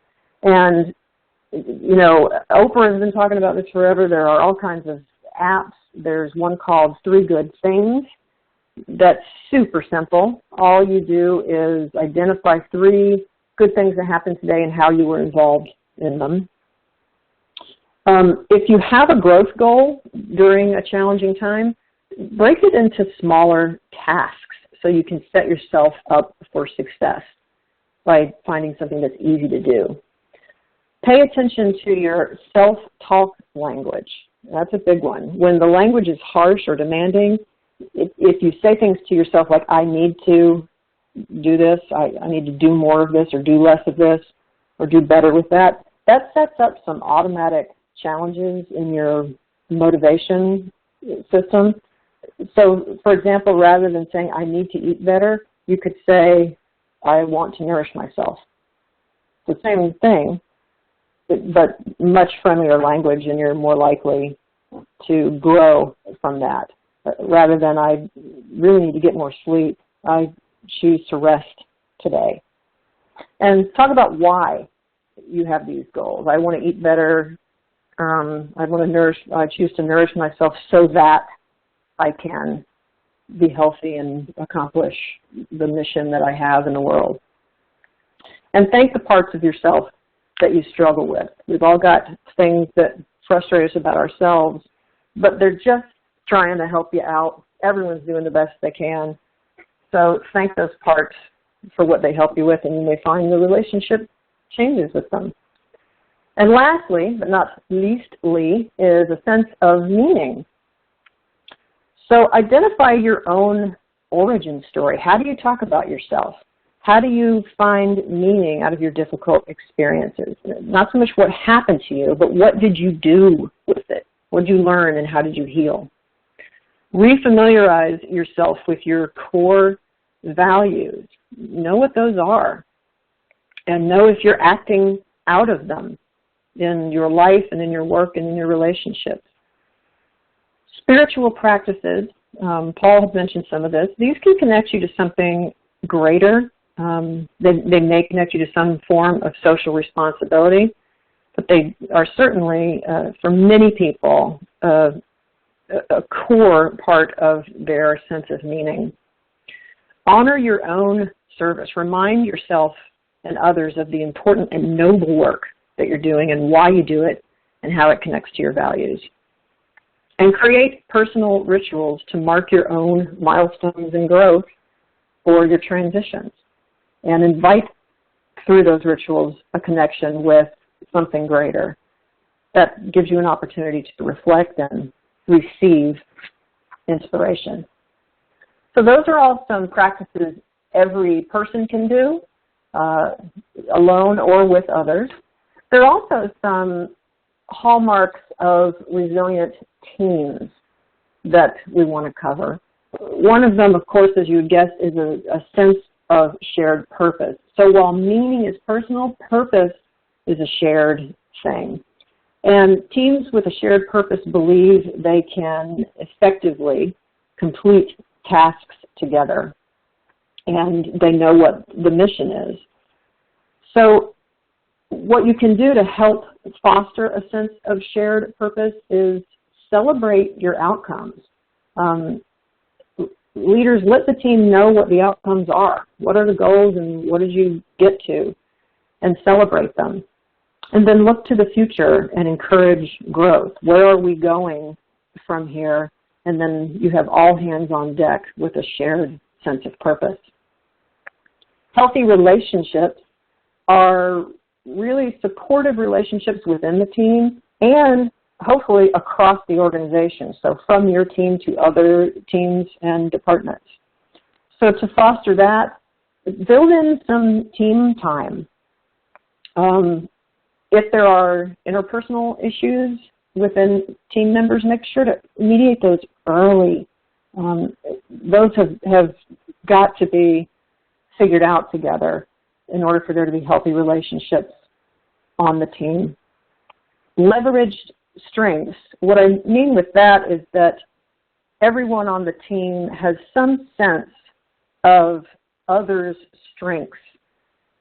And, you know, Oprah has been talking about this forever. There are all kinds of apps. There's one called 3 Good Things. That's super simple. All you do is identify 3 good things that happened today and how you were involved in them. If you have a growth goal during a challenging time, break it into smaller tasks so you can set yourself up for success by finding something that's easy to do. Pay attention to your self-talk language. That's a big one. When the language is harsh or demanding, if you say things to yourself like, I need to do this, I need to do more of this or do less of this or do better with that, that sets up some automatic challenges in your motivation system. So, for example, rather than saying, I need to eat better, you could say, I want to nourish myself. It's the same thing, but much friendlier language, and you're more likely to grow from that. Rather than, I really need to get more sleep, I choose to rest today. And talk about why you have these goals. I want to eat better. I choose to nourish myself so that I can be healthy and accomplish the mission that I have in the world. And thank the parts of yourself that you struggle with. We've all got things that frustrate us about ourselves, but they're just trying to help you out. Everyone's doing the best they can. So thank those parts for what they help you with, and you may find the relationship changes with them. And lastly, but not leastly, is a sense of meaning. So identify your own origin story. How do you talk about yourself? How do you find meaning out of your difficult experiences? Not so much what happened to you, but what did you do with it? What did you learn and how did you heal? Refamiliarize yourself with your core values. Know what those are and know if you're acting out of them in your life and in your work and in your relationships. Spiritual practices, Paul had mentioned some of this, these can connect you to something greater. They may connect you to some form of social responsibility, but they are certainly, for many people, a core part of their sense of meaning. Honor your own service. Remind yourself and others of the important and noble work that you're doing and why you do it and how it connects to your values. And create personal rituals to mark your own milestones and growth or your transitions. And invite through those rituals a connection with something greater. that gives you an opportunity to reflect and receive inspiration. So those are all some practices every person can do, alone or with others. There are also some hallmarks of resilient teams that we want to cover. One of them, of course, as you would guess, is a sense of shared purpose. So while meaning is personal, purpose is a shared thing. And teams with a shared purpose believe they can effectively complete tasks together, and they know what the mission is. So what you can do to help foster a sense of shared purpose is celebrate your outcomes. Leaders, let the team know what the outcomes are. What are the goals and what did you get to? And celebrate them. And then look to the future and encourage growth. Where are we going from here? And then you have all hands on deck with a shared sense of purpose. Healthy relationships are really supportive relationships within the team and hopefully across the organization, so from your team to other teams and departments. So to foster that, build in some team time. If there are interpersonal issues within team members, make sure to mediate those early. Those have got to be figured out together in order for there to be healthy relationships on the team. Leveraged strengths. What I mean with that is that everyone on the team has some sense of others' strengths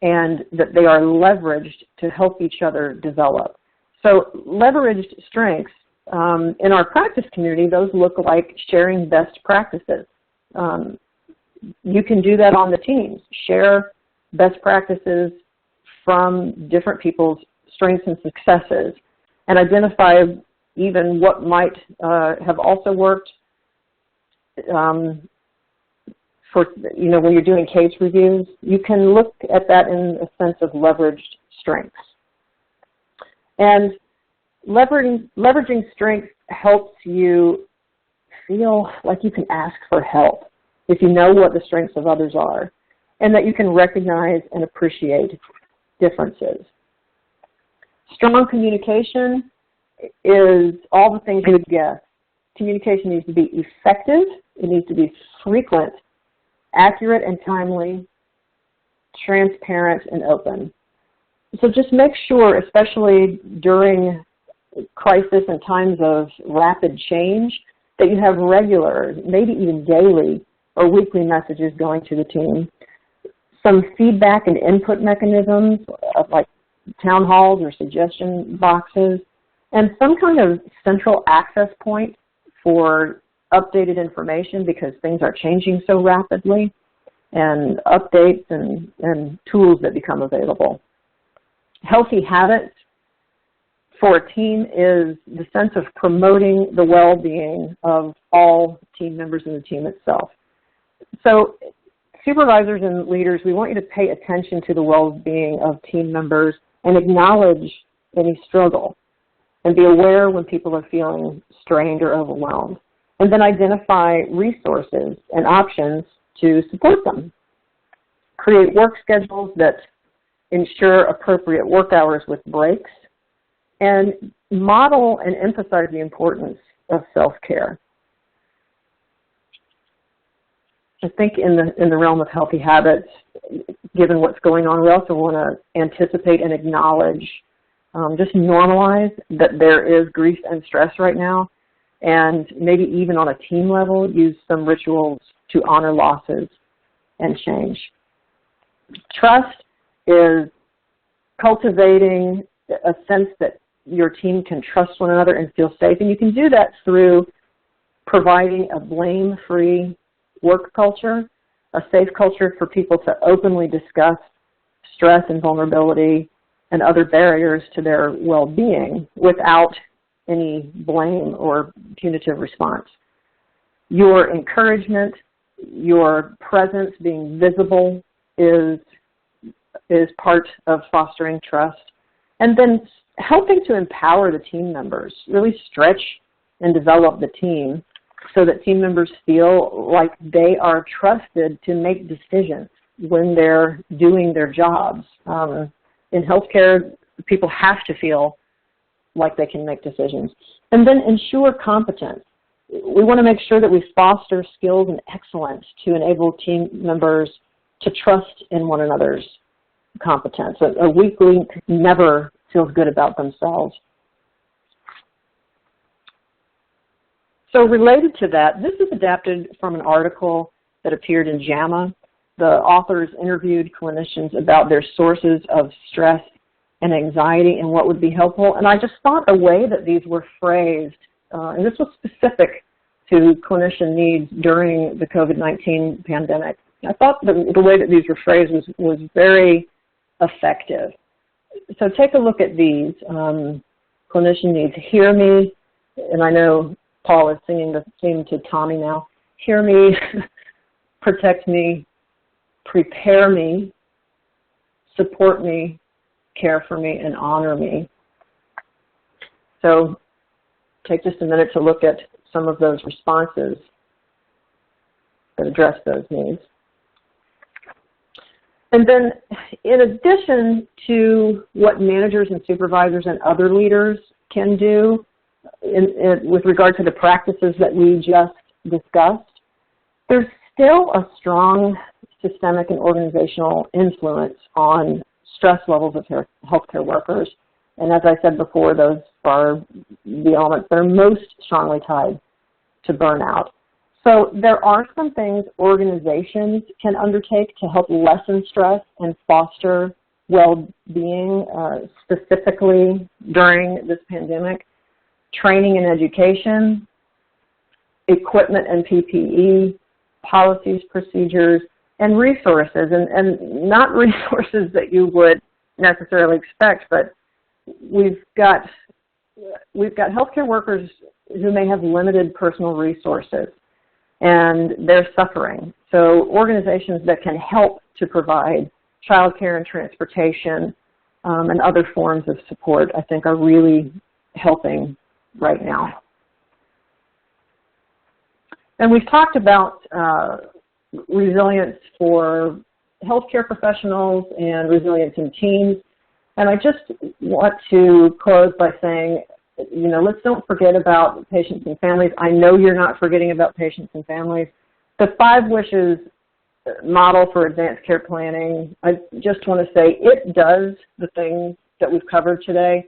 and that they are leveraged to help each other develop. So leveraged strengths, in our practice community, those look like sharing best practices. You can do that on the teams. Share best practices from different people's strengths and successes, and identify even what might have also worked for, when you're doing case reviews. You can look at that in a sense of leveraged strengths. And leveraging strengths helps you feel like you can ask for help if you know what the strengths of others are, and that you can recognize and appreciate differences. Strong communication is all the things you would guess. Communication needs to be effective, it needs to be frequent, accurate and timely, transparent and open. So just make sure, especially during crisis and times of rapid change, that you have regular, maybe even daily or weekly messages going to the team. Some feedback and input mechanisms like town halls or suggestion boxes, and some kind of central access point for updated information because things are changing so rapidly, and updates and tools that become available. Healthy habits for a team is the sense of promoting the well-being of all team members in the team itself. So supervisors and leaders, we want you to pay attention to the well-being of team members and acknowledge any struggle, and be aware when people are feeling strained or overwhelmed. And then identify resources and options to support them. Create work schedules that ensure appropriate work hours with breaks, and model and emphasize the importance of self-care. I think in the realm of healthy habits, given what's going on, we also want to anticipate and acknowledge, just normalize that there is grief and stress right now, and maybe even on a team level, use some rituals to honor losses and change. Trust is cultivating a sense that your team can trust one another and feel safe, and you can do that through providing a blame-free work culture, a safe culture for people to openly discuss stress and vulnerability and other barriers to their well-being without any blame or punitive response. Your encouragement, your presence, being visible is part of fostering trust. And then helping to empower the team members, really stretch and develop the team so that team members feel like they are trusted to make decisions when they're doing their jobs. In healthcare, people have to feel like they can make decisions. And then ensure competence. We want to make sure that we foster skills and excellence to enable team members to trust in one another's competence. A weak link never feels good about themselves. So related to that, this is adapted from an article that appeared in JAMA. The authors interviewed clinicians about their sources of stress and anxiety and what would be helpful. And I just thought a way that these were phrased, and this was specific to clinician needs during the COVID-19 pandemic. I thought the way that these were phrased was very effective. So take a look at these. Clinician needs: hear me, and I know Paul is singing the theme to Tommy now. Hear me, protect me, prepare me, support me, care for me, and honor me. So take just a minute to look at some of those responses that address those needs. And then in addition to what managers and supervisors and other leaders can do with regard to the practices that we just discussed, there's still a strong systemic and organizational influence on stress levels of healthcare workers. And as I said before, those are the elements that are most strongly tied to burnout. So there are some things organizations can undertake to help lessen stress and foster well-being, specifically during this pandemic. Training and education, equipment and PPE, policies, procedures, and resources, and not resources that you would necessarily expect, but we've got healthcare workers who may have limited personal resources, and they're suffering. So organizations that can help to provide childcare and transportation and other forms of support, I think, are really helping right now. And we've talked about resilience for healthcare professionals and resilience in teams. And I just want to close by saying, you know, let's don't forget about patients and families. I know you're not forgetting about patients and families. The 5 Wishes model for advanced care planning, I just want to say it does the things that we've covered today.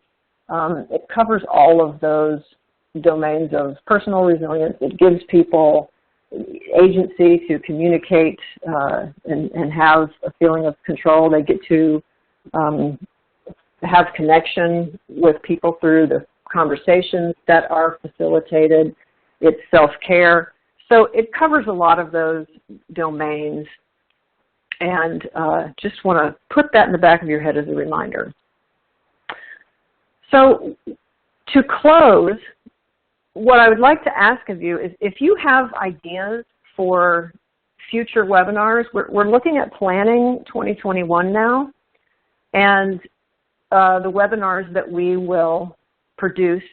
It covers all of those domains of personal resilience. It gives people agency to communicate and have a feeling of control. They get to have connection with people through the conversations that are facilitated. It's self-care. So it covers a lot of those domains, and just want to put that in the back of your head as a reminder. So to close, what I would like to ask of you is if you have ideas for future webinars, we're looking at planning 2021 now, and the webinars that we will produce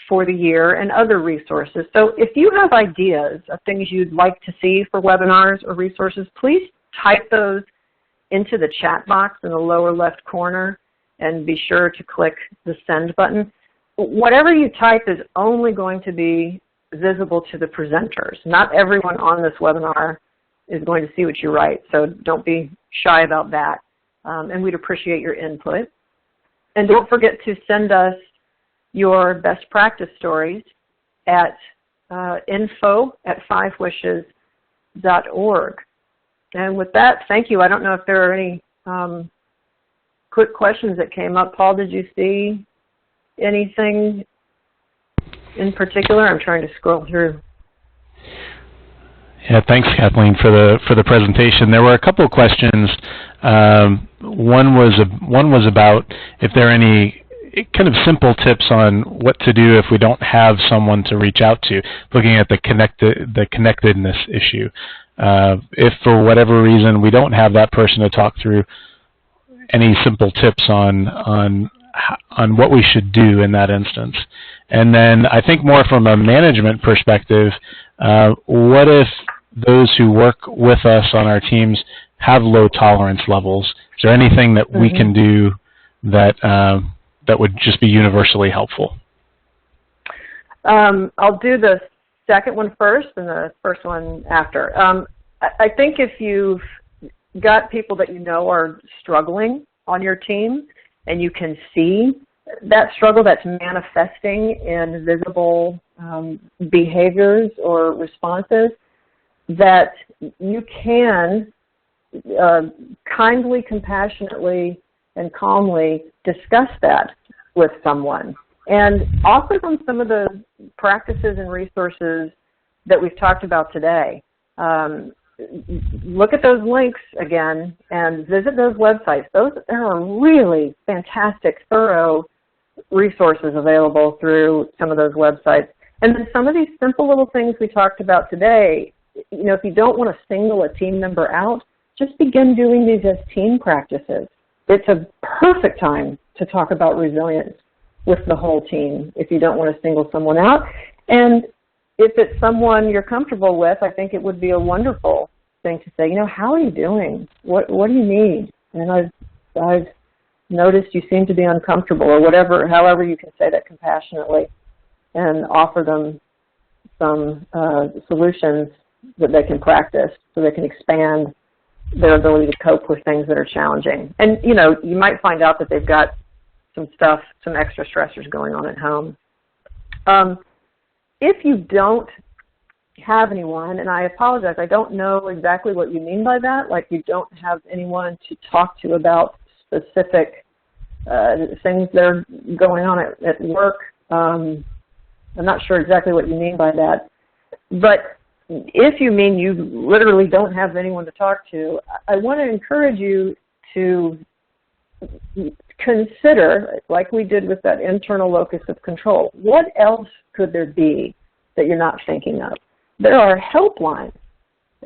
for the year and other resources. So if you have ideas of things you'd like to see for webinars or resources, please type those into the chat box in the lower left corner and be sure to click the send button. Whatever you type is only going to be visible to the presenters. Not everyone on this webinar is going to see what you write, so don't be shy about that. And we'd appreciate your input. And don't forget to send us your best practice stories at info@5wishes.org. And with that, thank you. I don't know if there are any quick questions that came up. Paul, did you see anything in particular? I'm trying to scroll through. Yeah, thanks, Kathleen, for the presentation. There were a couple of questions. One was about if there are any kind of simple tips on what to do if we don't have someone to reach out to, looking at the connectedness issue. If for whatever reason we don't have that person to talk through, any simple tips on what we should do in that instance. And then I think more from a management perspective, what if those who work with us on our teams have low tolerance levels? Is there anything that we can do that that would just be universally helpful? I'll do the second one first and the first one after. I think if you've got people that you know are struggling on your team and you can see that struggle that's manifesting in visible behaviors or responses, that you can kindly, compassionately, and calmly discuss that with someone and offer them some of the practices and resources that we've talked about today. Look at those links again and visit those websites. There are really fantastic, thorough resources available through some of those websites. And then some of these simple little things we talked about today, if you don't want to single a team member out, just begin doing these as team practices. It's a perfect time to talk about resilience with the whole team if you don't want to single someone out. And if it's someone you're comfortable with, I think it would be a wonderful thing to say, how are you doing? What do you need? And I've noticed you seem to be uncomfortable, or whatever, however you can say that compassionately, and offer them some solutions that they can practice so they can expand their ability to cope with things that are challenging. And, you might find out that they've got some extra stressors going on at home. If you don't have anyone, and I apologize, I don't know exactly what you mean by that, like you don't have anyone to talk to about specific things that are going on at work. I'm not sure exactly what you mean by that. But if you mean you literally don't have anyone to talk to, I want to encourage you to consider, like we did with that internal locus of control, what else could there be that you're not thinking of? There are helplines.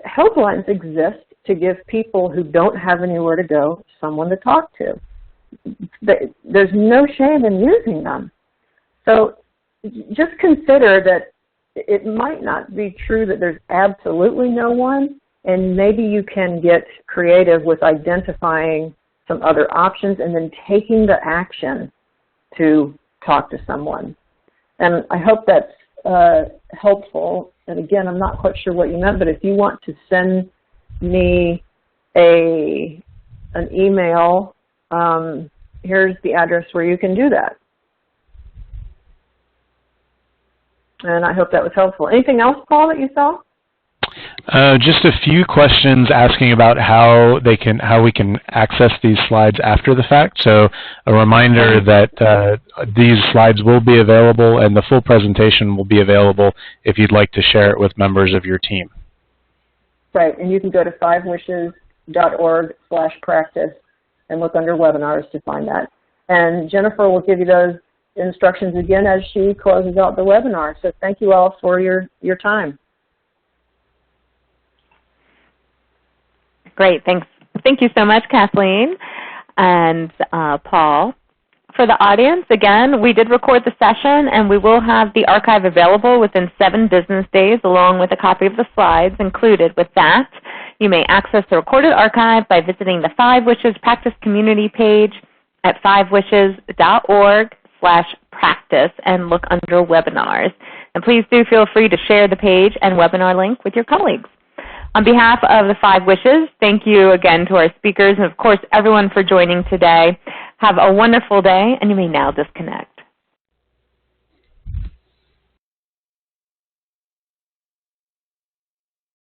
Helplines exist to give people who don't have anywhere to go someone to talk to. There's no shame in using them. So just consider that it might not be true that there's absolutely no one, and maybe you can get creative with identifying some other options and then taking the action to talk to someone. And I hope that's helpful. And again, I'm not quite sure what you meant, but if you want to send me an email, here's the address where you can do that. And I hope that was helpful. Anything else, Paul, that you saw? Just a few questions asking about how we can access these slides after the fact. So a reminder that these slides will be available and the full presentation will be available if you'd like to share it with members of your team. Right, and you can go to 5wishes.org/practice and look under webinars to find that. And Jennifer will give you those instructions again as she closes out the webinar. So thank you all for your time. Great, thanks. Thank you so much, Kathleen and Paul. For the audience, again, we did record the session, and we will have the archive available within 7 business days, along with a copy of the slides included with that. You may access the recorded archive by visiting the 5 Wishes Practice Community page at 5wishes.org/practice and look under webinars. And please do feel free to share the page and webinar link with your colleagues. On behalf of the 5 Wishes, thank you again to our speakers and, of course, everyone for joining today. Have a wonderful day, and you may now disconnect.